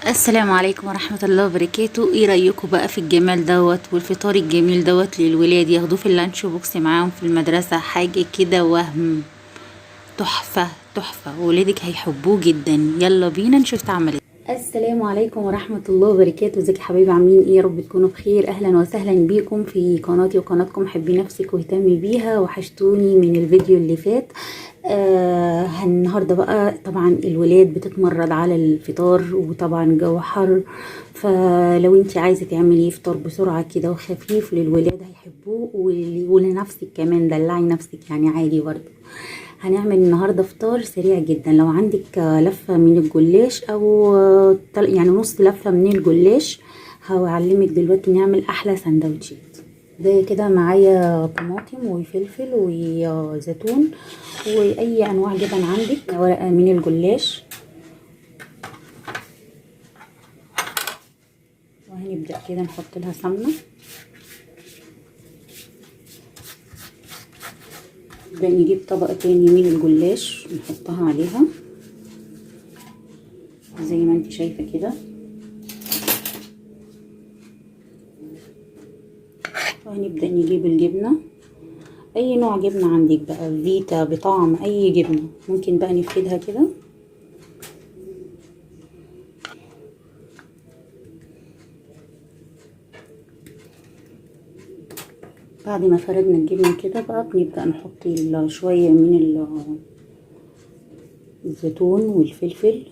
السلام عليكم ورحمة الله وبركاته. ايه رأيكم بقى في الجمال دوت والفطار الجميل دوت للولاد ياخدوه في اللانش بوكس معاهم في المدرسة؟ حاجة كده وهم تحفة تحفة، ولادك هيحبوه جدا. يلا بينا نشوف تعمل ايه. السلام عليكم ورحمة الله وبركاته. ازيك يا حبايبي، عاملين ايه؟ يا رب تكونوا بخير. اهلا وسهلا بيكم في قناتي وقناتكم. حبي نفسك واهتمي بيها، وحشتوني من الفيديو اللي فات. النهارده بقى طبعا الولاد بتتمرد على الفطار، وطبعا الجو حر، فلو انت عايزه تعملي فطار بسرعه كده وخفيف للولاد هيحبوه، ولنفسك كمان دلعي نفسك يعني عادي برضه. هنعمل النهارده فطار سريع جدا. لو عندك لفه من الجلاش او يعني نص لفه من الجلاش، هعلمك دلوقتي نعمل احلى سندوتشات. ده كده معايا طماطم وفلفل وزيتون واي انواع جبن عندك، ورقه من الجلاش. وهنبدا كده نحط لها سمنه. نبدا نجيب طبقه تاني من الجلاش نحطها عليها زي ما انت شايفه كده. وهنبدا نجيب الجبنه، اي نوع جبنه عندك بقى، فيتا بطعم اي جبنه، ممكن بقى نفردها كده. بعد ما فردنا الجبنه كده بقى بنبدا نحط شويه من الزيتون والفلفل.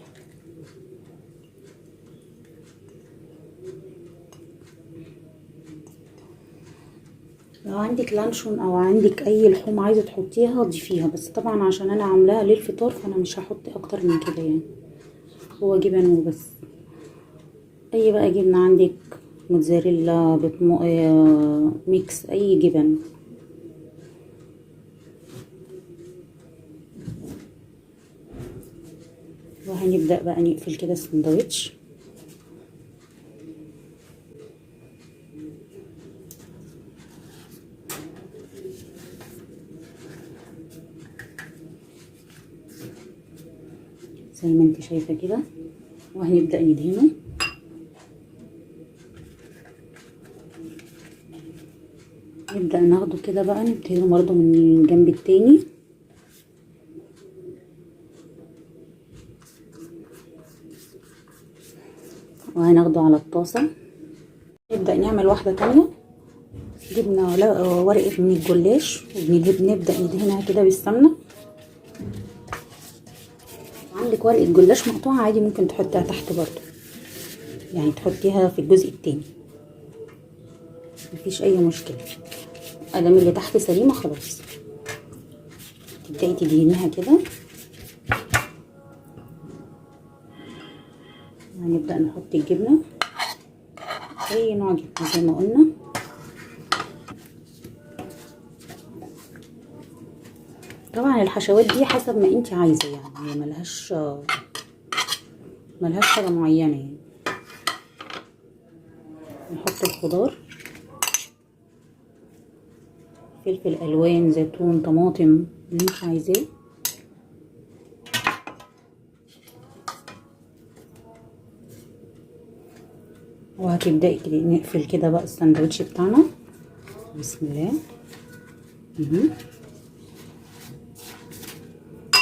لو عندك لانشون او عندك اي لحوم عايزه تحطيها ضيفيها، بس طبعا عشان انا عاملاها للفطار فانا مش هحط اكتر من كده يعني، هو جبن وبس. اي بقى جبنه عندك، موتزاريلا، ميكس اي جبن. وهنبدا بقى نقفل كده السندوتش. زي ما انت شايفه كده. وهنبدا ندهنه. نبدا ناخده كده بقى ندهنه برضه من الجنب التاني. وهناخده على الطاسه. نبدا نعمل واحده تانية. جبنا ورقه من الجلاش وبنبدا ندهنها كده بالسمنه. عندك ورقه جلاش مقطوعه عادي ممكن تحطيها تحت برضه، يعني تحطيها في الجزء التاني مفيش اي مشكله، ادام اللي تحت سليمه خلاص. تبداي تدهنيها كده. هنبدا نحط الجبنه، اي نوع جبنه زي ما قلنا. طبعا الحشوات دي حسب ما انت عايزه، يعني هي ملهاش حاجه معينه يعني. نحط الخضار، فلفل الوان، زيتون، طماطم، اللي انت عايزاه. وهتبداي كده نقفل كده بقى الساندوتش بتاعنا. بسم الله.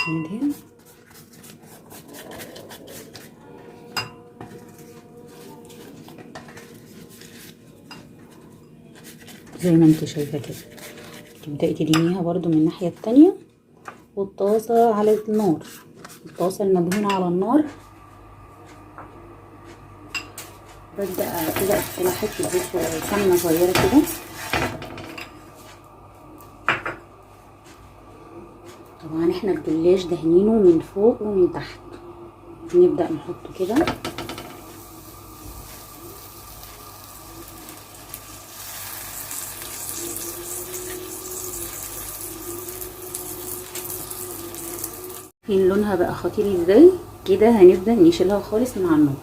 ندهن. زي ما انت شايفه كده. تبداي تدهنيها برضو من الناحيه التانية. والطاسه على النار، الطاسه المدهونه على النار. ببدا كده ادخلها حته زيت سمنه صغيره كده. طبعا احنا الجلاش دهنينه من فوق ومن تحت. نبدا نحطه كده. فين لونها بقى خطير ازاي كده. هنبدا نشيلها خالص من على النار.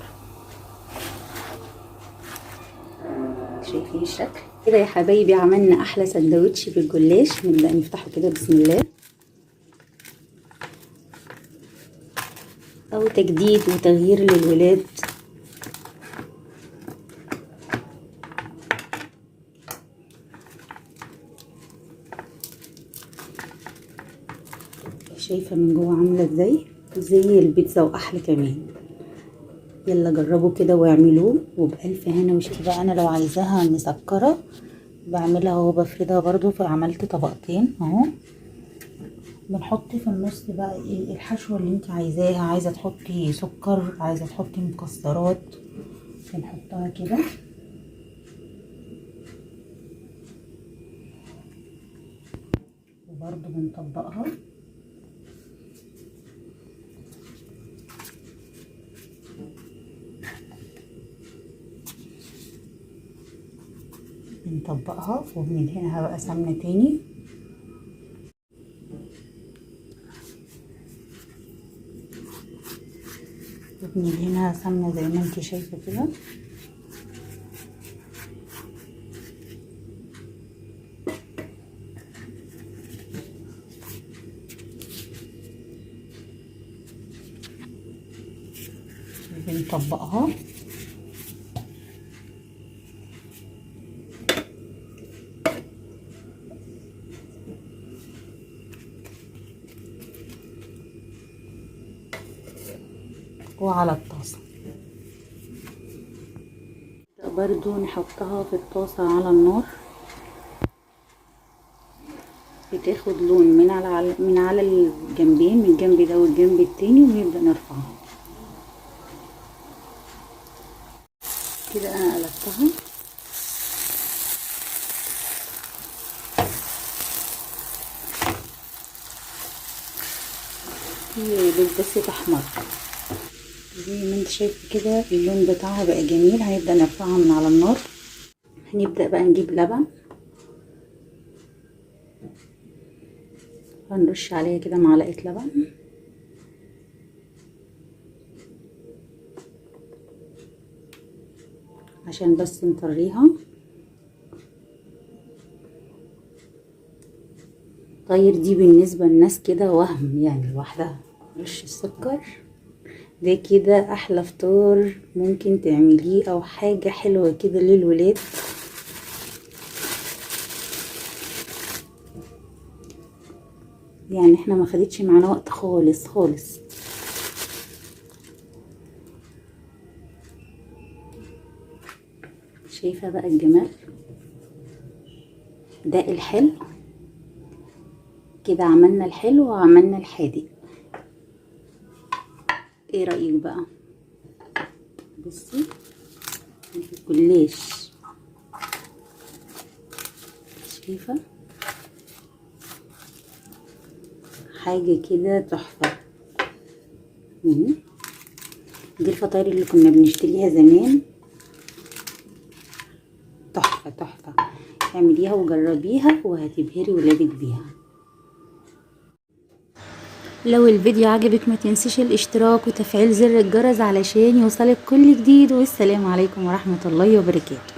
شايفين الشكل كده يا حبايبي؟ عملنا احلى سندوتش بالجلاش. نبدا نفتحه كده بسم الله. او تجديد وتغيير للولاد شايفه من جوه عامله ازاي، زي البيتزا واحلى كمان. يلا جربوا كده واعملوه وبألف هنا وشفا بقى. انا لو عايزاها مسكره بعملها وبفردها برضو، فعملت طبقتين اهو. بنحط في النص بقى ايه الحشوه اللي انت عايزاها، عايزه تحطي سكر، عايزه تحطي مكسرات، بنحطها كده. وبرضو بنطبقها وبندهنها بقى سمنه تاني. وبندهنها سمنه زي ما انت شايفه كده. بنطبقها وعلى الطاسة برضو نحطها في الطاسة على النار، بتاخد لون من على الجنبين، من الجنب ده والجنب التاني، ونبدأ نرفعها كده. انا قلبتها هي بس تحمر زي ما انت شايف كده. اللون بتاعها بقى جميل. هنبدأ نرفعها من على النار. هنبدأ بقى نجيب لبن، هنرش عليها كده معلقة لبن عشان بس نطريها. طيب دي بالنسبة للناس كده وهم يعني لوحدها، رش السكر ده كده احلى فطار ممكن تعمليه، او حاجة حلوة كده للولاد. يعني احنا ما خدتش معانا وقت خالص خالص. شايفة بقى الجمال ده الحلو كده. عملنا الحلو وعملنا الحادق، ايه رأيك بقى؟ بصي الجلاش، شايفة حاجة كده تحفة. دي الفطاير اللي كنا بنشتريها زمان، تحفة تحفة. اعمليها وجربيها وهتبهري ولادك بيها. لو الفيديو عجبك ما تنسيش الاشتراك وتفعيل زر الجرس علشان يوصلك كل جديد. والسلام عليكم ورحمة الله وبركاته.